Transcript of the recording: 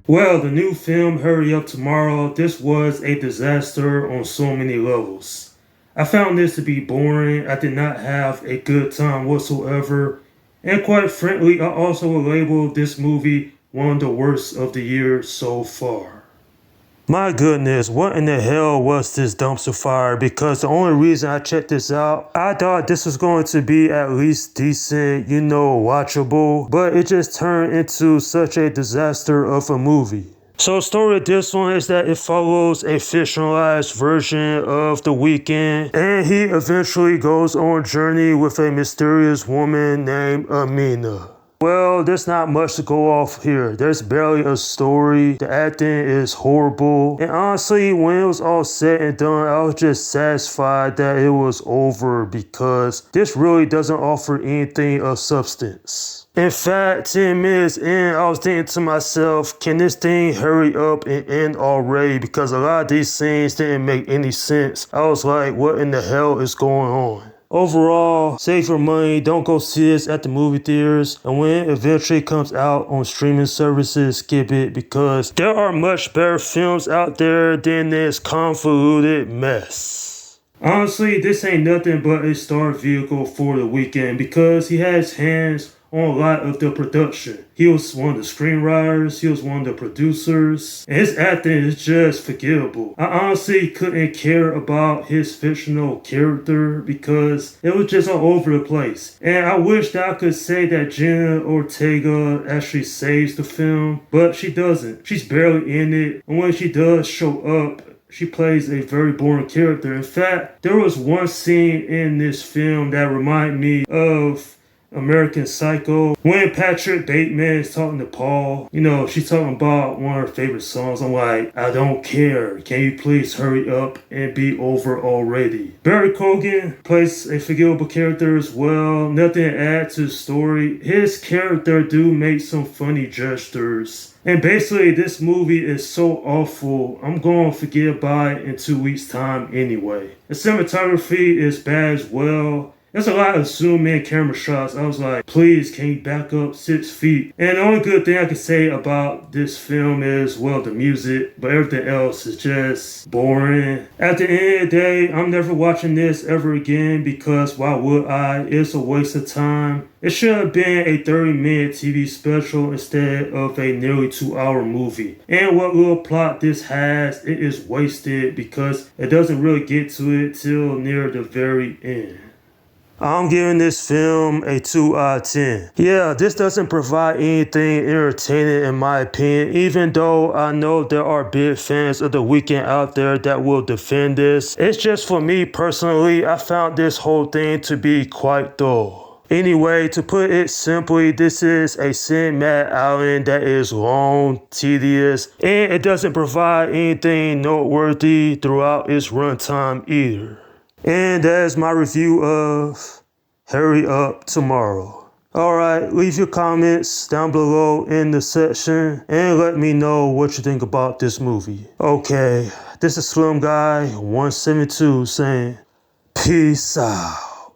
Well, the new film Hurry Up Tomorrow, this was a disaster on so many levels. I found this to be boring. I did not have a good time whatsoever. And quite frankly, I also will label this movie one of the worst of the year so far. My goodness, what in the hell was this dumpster fire? Because the only reason I checked this out, I thought this was going to be at least decent, watchable, but it just turned into such a disaster of a movie. So the story of this one is that it follows a fictionalized version of The Weeknd, and he eventually goes on a journey with a mysterious woman named Amina. Well, there's not much to go off here. There's barely a story. The acting is horrible. And honestly, when it was all said and done, I was just satisfied that it was over because this really doesn't offer anything of substance. In fact, 10 minutes in, I was thinking to myself, can this thing hurry up and end already? Because a lot of these scenes didn't make any sense. I was like, what in the hell is going on? Overall, save your money, don't go see this at the movie theaters, and when it eventually comes out on streaming services, skip it because there are much better films out there than this convoluted mess. Honestly, this ain't nothing but a star vehicle for The Weeknd because he has hands on a lot of the production. He was one of the screenwriters, he was one of the producers, and his acting is just forgivable. I honestly couldn't care about his fictional character because it was just all over the place. And I wish that I could say that Jenna Ortega actually saves the film, but she doesn't. She's barely in it, and when she does show up, she plays a very boring character. In fact, there was one scene in this film that reminded me of American Psycho. When Patrick Bateman is talking to Paul, she's talking about one of her favorite songs. I'm like, I don't care. Can you please hurry up and be over already? Barry Keoghan plays a forgivable character as well. Nothing to add to the story. His character do make some funny gestures. And basically, this movie is so awful, I'm going to forget about it in 2 weeks' time anyway. The cinematography is bad as well. There's a lot of zoom in camera shots. I was like, please, can you back up 6 feet? And the only good thing I can say about this film is, well, the music, but everything else is just boring. At the end of the day, I'm never watching this ever again because why would I? It's a waste of time. It should have been a 30-minute TV special instead of a nearly 2-hour movie. And what little plot this has, it is wasted because it doesn't really get to it till near the very end. I'm giving this film a 2 out of 10. Yeah, this doesn't provide anything entertaining in my opinion, even though I know there are big fans of The Weeknd out there that will defend this. It's just for me personally, I found this whole thing to be quite dull. Anyway, to put it simply, this is a cinematic outing that is long, tedious, and it doesn't provide anything noteworthy throughout its runtime either. And that is my review of Hurry Up Tomorrow. Alright, leave your comments down below in the section and let me know what you think about this movie. Okay, this is Slim Guy 172 saying peace out.